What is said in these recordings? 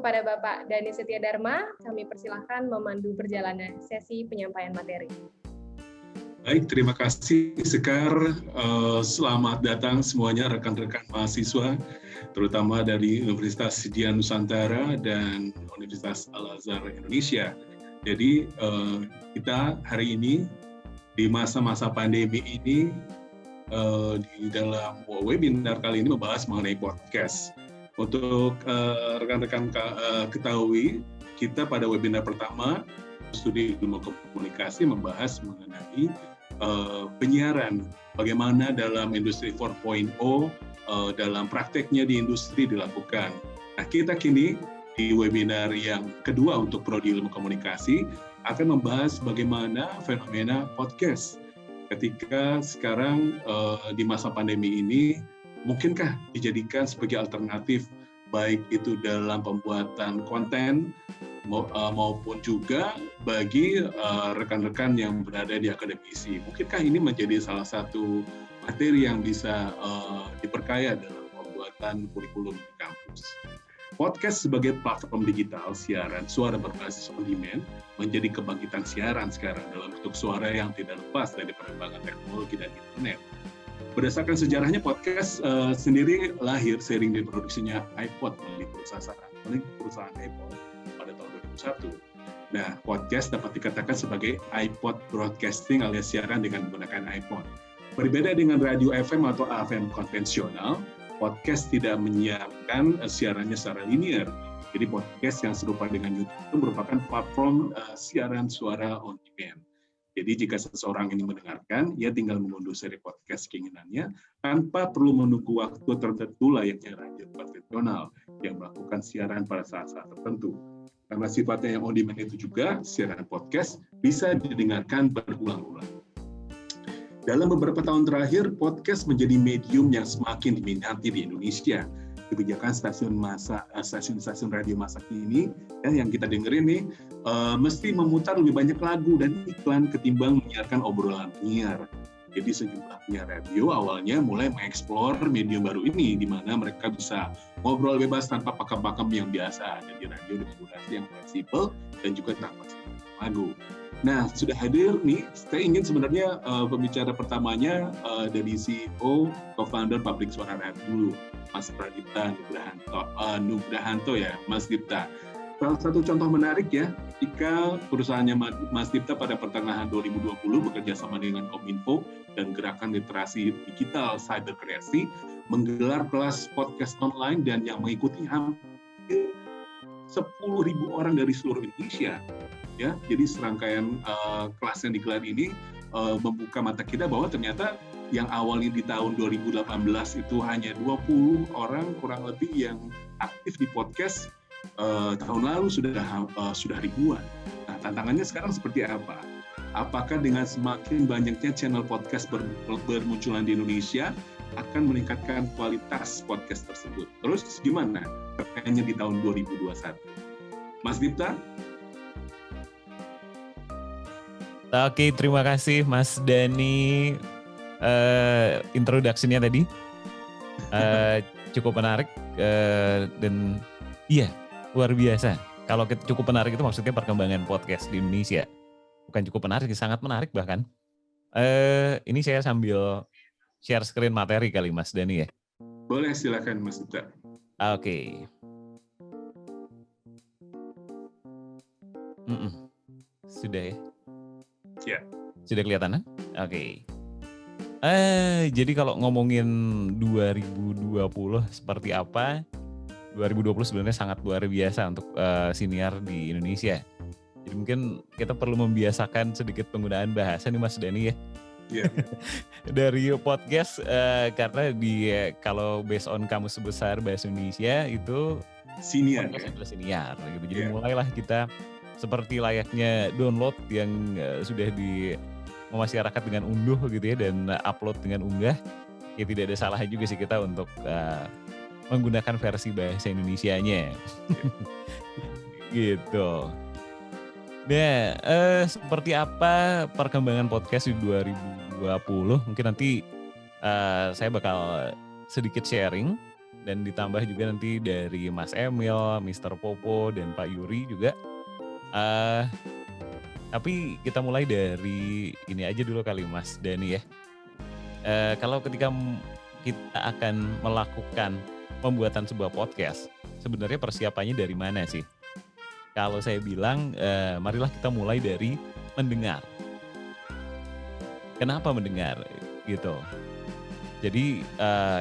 kepada Bapak Dhani Setia Dharma, kami persilahkan memandu perjalanan sesi penyampaian materi. Baik, terima kasih Sekar. Selamat datang semuanya rekan-rekan mahasiswa, terutama dari Universitas Hidayah Nusantara dan Universitas Al-Azhar Indonesia. Jadi kita hari ini di masa-masa pandemi ini di dalam webinar kali ini membahas mengenai podcast. Untuk rekan-rekan ketahui, kita pada webinar pertama studi ilmu komunikasi membahas mengenai penyiaran, bagaimana dalam industri 4.0 dalam prakteknya di industri dilakukan. Nah, kita kini di webinar yang kedua untuk prodi ilmu komunikasi akan membahas bagaimana fenomena podcast. Ketika sekarang di masa pandemi ini, mungkinkah dijadikan sebagai alternatif baik itu dalam pembuatan konten maupun juga bagi rekan-rekan yang berada di akademisi. Mungkinkah ini menjadi salah satu materi yang bisa diperkaya dalam pembuatan kurikulum di kampus. Podcast sebagai platform digital siaran suara berbasis on demand menjadi kebangkitan siaran sekarang dalam bentuk suara yang tidak lepas dari perkembangan teknologi dan internet. Berdasarkan sejarahnya, podcast sendiri lahir seiring diproduksinya iPod oleh perusahaan Apple pada tahun 2001. Nah, podcast dapat dikatakan sebagai iPod broadcasting alias siaran dengan menggunakan iPod. Berbeda dengan radio FM atau AM konvensional, podcast tidak menyiarkan siarannya secara linear. Jadi podcast yang serupa dengan YouTube itu merupakan platform siaran suara on demand. Jadi jika seseorang ini mendengarkan, ia tinggal mengunduh seri podcast keinginannya tanpa perlu menunggu waktu tertentu layaknya radio konvensional yang melakukan siaran pada saat-saat tertentu. Karena sifatnya yang on demand itu juga, siaran podcast bisa didengarkan berulang-ulang. Dalam beberapa tahun terakhir, podcast menjadi medium yang semakin diminati di Indonesia. Kebijakan stasiun radio masa kini yang kita dengerin nih mesti memutar lebih banyak lagu dan iklan ketimbang menyiarkan obrolan penyiar. Jadi sejumlah penyiar radio awalnya mulai mengeksplor medium baru ini di mana mereka bisa ngobrol bebas tanpa pakem-pakem yang biasa ada di radio dengan durasi yang fleksibel dan juga tanpa lagu. Nah, sudah hadir nih, saya ingin sebenarnya pembicara pertamanya dari CEO, co-founder Pabrik Suara Radio dulu, Mas Pradipta Nugrahanto ya, Mas Dipta. Salah satu contoh menarik ya, ketika perusahaannya Mas Dipta pada pertengahan 2020 bekerja sama dengan Kominfo dan Gerakan Literasi Digital Cyber Kreasi menggelar kelas podcast online dan yang mengikuti hampir 10.000 orang dari seluruh Indonesia. Ya, jadi serangkaian kelas yang digelar ini membuka mata kita bahwa ternyata yang awalnya di tahun 2018 itu hanya 20 orang kurang lebih yang aktif di podcast, tahun lalu sudah ribuan. Nah, tantangannya sekarang seperti apa? Apakah dengan semakin banyaknya channel podcast bermunculan di Indonesia akan meningkatkan kualitas podcast tersebut? Terus gimana terkait di tahun 2021? Mas Dipta? Oke, terima kasih Mas Dhani introduction-nya tadi. Cukup menarik dan iya, luar biasa. Kalau cukup menarik itu maksudnya perkembangan podcast di Indonesia. Bukan cukup menarik, sangat menarik bahkan. Ini saya sambil share screen materi kali Mas Dhani ya. Boleh, silakan Mas Dipta. Oke. Sudah ya? Ya. Sudah kelihatan kan? Oke. Jadi kalau ngomongin 2020 seperti apa, 2020 sebenarnya sangat luar biasa untuk siniar di Indonesia. Jadi mungkin kita perlu membiasakan sedikit penggunaan bahasa nih Mas Dhani ya. Yeah. Dari podcast karena kalau based on Kamus Besar Bahasa Indonesia itu siniar ya? Siniar gitu. Jadi Yeah. mulailah kita seperti layaknya download yang sudah di masyarakat dengan unduh gitu ya dan upload dengan unggah. Ya tidak ada salahnya juga sih kita untuk menggunakan versi bahasa Indonesianya. Gitu. Nah, seperti apa perkembangan podcast di 2020? Mungkin nanti saya bakal sedikit sharing dan ditambah juga nanti dari Mas Emil, Mr. Popo, dan Pak Yuri juga. Tapi kita mulai dari ini aja dulu kali Mas Dani ya. Kalau ketika kita akan melakukan pembuatan sebuah podcast, sebenarnya persiapannya dari mana sih? Kalau saya bilang, marilah kita mulai dari mendengar. Kenapa mendengar gitu? Jadi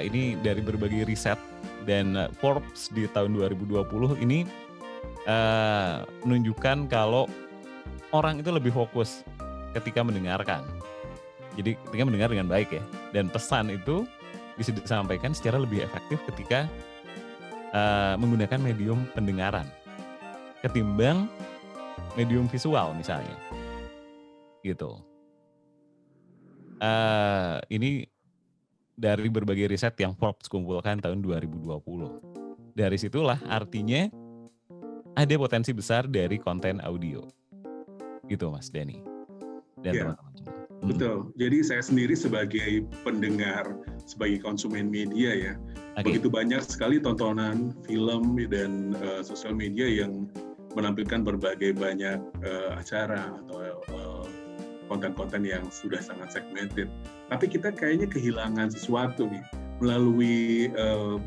ini dari berbagai riset dan Forbes di tahun 2020 ini menunjukkan kalau orang itu lebih fokus ketika mendengarkan. Jadi ketika mendengar dengan baik ya. Dan pesan itu bisa disampaikan secara lebih efektif ketika menggunakan medium pendengaran ketimbang medium visual misalnya. Gitu. Ini dari berbagai riset yang Forbes kumpulkan tahun 2020. Dari situlah artinya ada potensi besar dari konten audio. Gitu Mas Dani dan teman-teman. Betul. Jadi saya sendiri sebagai pendengar, sebagai konsumen media ya, begitu banyak sekali tontonan, film dan sosial media yang menampilkan berbagai banyak acara atau konten-konten yang sudah sangat segmented. Tapi kita kayaknya kehilangan sesuatu nih. Melalui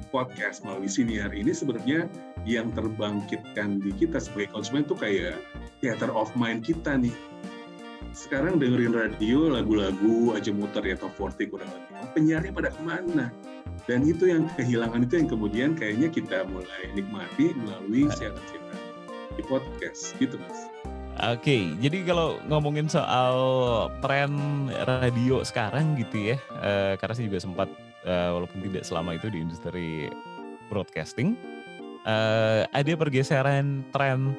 podcast, melalui siniar ini sebenarnya yang terbangkitkan di kita sebagai konsumen itu kayak theater of mind kita nih. Sekarang dengerin radio, lagu-lagu aja muter ya, top 40 kurang lebih. Penyiarnya pada kemana? Dan itu yang kehilangan itu yang kemudian kayaknya kita mulai nikmati melalui siaran-siaran di podcast gitu Mas. Oke, jadi kalau ngomongin soal tren radio sekarang gitu ya, karena saya juga sempat walaupun tidak selama itu di industri broadcasting, ada pergeseran tren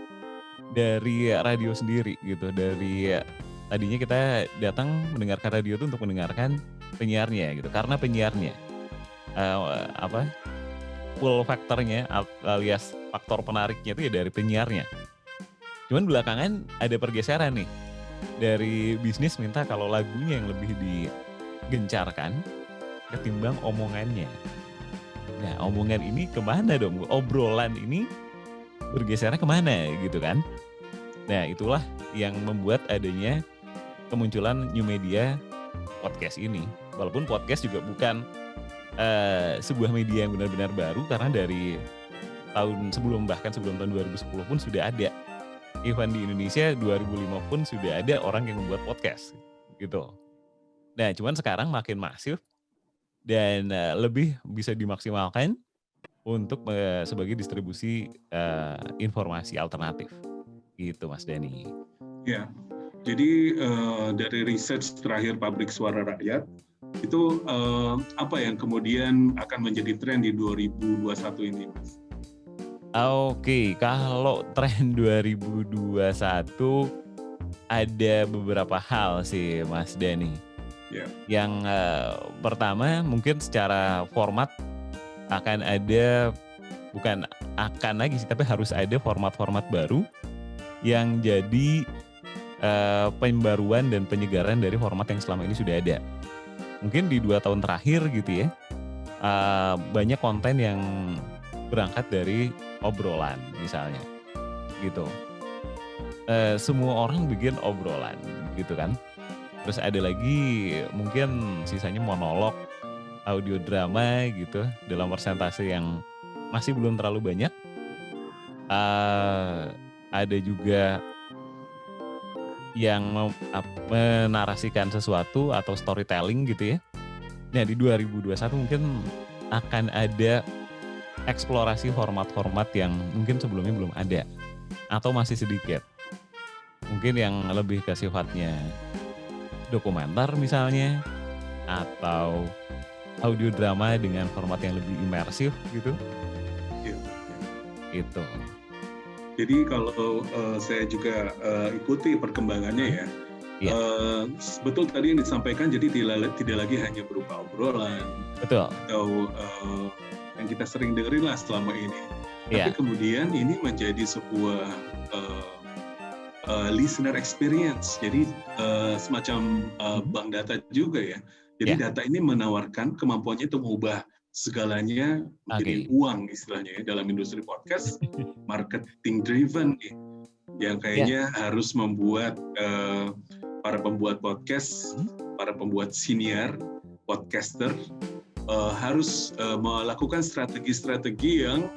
dari radio sendiri gitu. Dari tadinya kita datang mendengarkan radio itu untuk mendengarkan penyiarnya gitu, karena penyiarnya pull factornya alias faktor penariknya itu ya dari penyiarnya. Cuman belakangan ada pergeseran nih dari bisnis minta kalau lagunya yang lebih digencarkan ketimbang omongannya. Nah omongan ini kemana dong? Obrolan ini bergesernya kemana gitu kan? Nah itulah yang membuat adanya kemunculan new media podcast ini. Walaupun podcast juga bukan sebuah media yang benar-benar baru, karena dari tahun sebelum tahun 2010 pun sudah ada. Even di Indonesia 2005 pun sudah ada orang yang membuat podcast gitu. Nah cuman sekarang makin masif dan lebih bisa dimaksimalkan untuk sebagai distribusi informasi alternatif gitu Mas Dani. Ya, jadi dari research terakhir Pabrik Suara Rakyat itu apa yang kemudian akan menjadi tren di 2021 ini Mas? Oke, kalau tren 2021 ada beberapa hal sih Mas Dani. Yeah. Yang pertama mungkin secara format akan ada, bukan akan lagi sih, tapi harus ada format-format baru yang jadi pembaruan dan penyegaran dari format yang selama ini sudah ada. Mungkin di 2 tahun terakhir gitu ya, banyak konten yang berangkat dari obrolan misalnya gitu. Semua orang bikin obrolan gitu kan. Terus ada lagi mungkin sisanya monolog, audio drama gitu dalam persentase yang masih belum terlalu banyak. Ada juga yang menarasikan sesuatu atau storytelling gitu ya. Nah di 2021 mungkin akan ada eksplorasi format-format yang mungkin sebelumnya belum ada atau masih sedikit. Mungkin yang lebih ke sifatnya dokumenter misalnya, atau audio drama dengan format yang lebih imersif gitu. Ya. Itu. Jadi kalau saya juga ikuti perkembangannya ya. Ya. Betul tadi yang disampaikan, jadi tidak lagi hanya berupa obrolan. Betul. Atau yang kita sering dengerin lah selama ini. Ya. Tapi kemudian ini menjadi sebuah listener experience. Jadi semacam bank data juga ya. Jadi data ini menawarkan kemampuannya untuk mengubah segalanya menjadi uang istilahnya ya, dalam industri podcast, marketing driven nih, yang kayaknya harus membuat para pembuat podcast, para pembuat senior podcaster harus melakukan strategi-strategi yang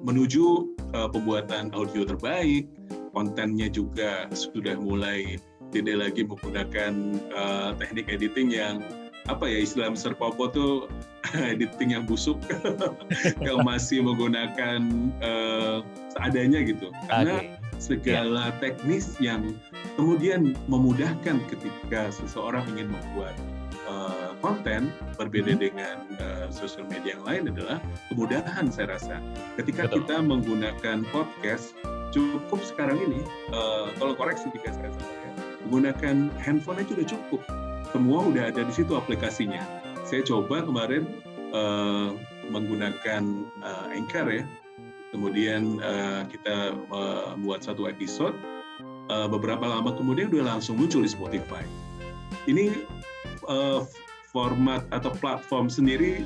menuju pembuatan audio terbaik, kontennya juga sudah mulai tidak lagi menggunakan teknik editing yang istilah Mr. Popo tuh editing yang busuk, yang masih menggunakan seadanya gitu. Karena segala teknis yang kemudian memudahkan ketika seseorang ingin membuat konten, berbeda dengan sosial media yang lain adalah kemudahan saya rasa. Ketika kita menggunakan podcast, cukup sekarang ini, kalau koreksi jika saya salah ya, menggunakan handphone aja udah cukup. Semua udah ada di situ aplikasinya. Saya coba kemarin menggunakan Anchor ya, kemudian kita membuat satu episode, beberapa lama kemudian udah langsung muncul di Spotify. Ini format atau platform sendiri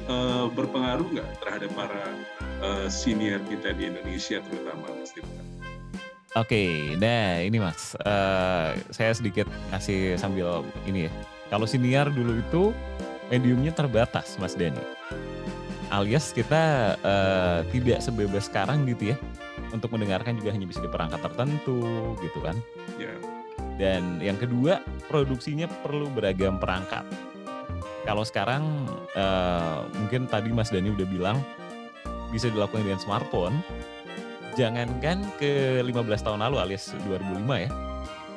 berpengaruh nggak terhadap para senior kita di Indonesia terutama, Mas Tirta? Oke, nah ini Mas, saya sedikit ngasih sambil ini ya. Kalau senior dulu itu mediumnya terbatas, Mas Dani. Alias kita tidak sebebas sekarang gitu ya. Untuk mendengarkan juga hanya bisa di perangkat tertentu gitu kan. Yeah. Dan yang kedua, produksinya perlu beragam perangkat. Kalau sekarang mungkin tadi Mas Dani udah bilang bisa dilakukan dengan smartphone. Jangankan ke 15 tahun lalu alias 2005 ya.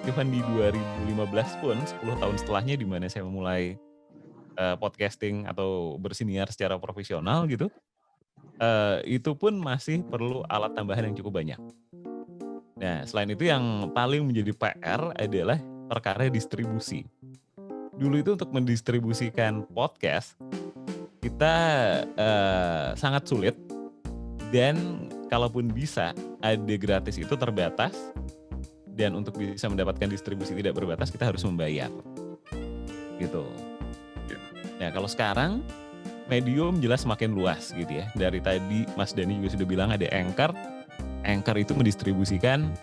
Even di 2015 pun 10 tahun setelahnya di mana saya memulai podcasting atau bersiniar secara profesional gitu. Itu pun masih perlu alat tambahan yang cukup banyak. Nah, selain itu yang paling menjadi PR adalah perkara distribusi. Dulu itu untuk mendistribusikan podcast kita sangat sulit, dan kalaupun bisa ada gratis itu terbatas, dan untuk bisa mendapatkan distribusi tidak berbatas kita harus membayar gitu. Nah, kalau sekarang medium jelas semakin luas gitu ya. Dari tadi Mas Dani juga sudah bilang ada Anchor. Anchor itu mendistribusikan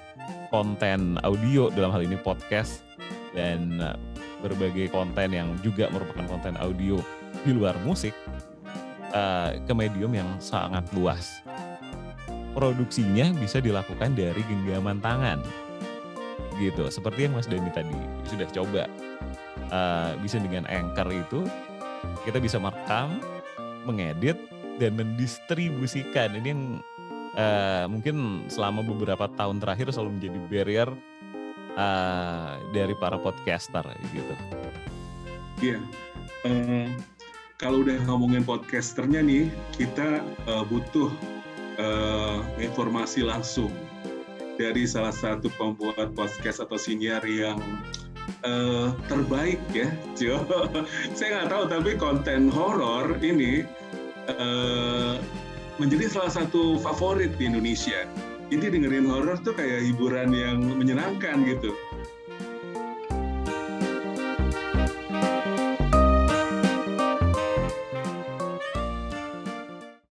konten audio, dalam hal ini podcast, dan berbagai konten yang juga merupakan konten audio di luar musik ke medium yang sangat luas. Produksinya bisa dilakukan dari genggaman tangan gitu, seperti yang Mas Dani tadi sudah coba. Bisa dengan Anchor itu kita bisa merekam, mengedit, dan mendistribusikan. Ini yang mungkin selama beberapa tahun terakhir selalu menjadi barrier dari para podcaster gitu. Iya, kalau udah ngomongin podcasternya nih, kita butuh informasi langsung dari salah satu pembuat podcast atau senior yang terbaik ya, Jo. Saya nggak tahu, tapi konten horor ini menjadi salah satu favorit di Indonesia. Jadi dengerin horor tuh kayak hiburan yang menyenangkan gitu.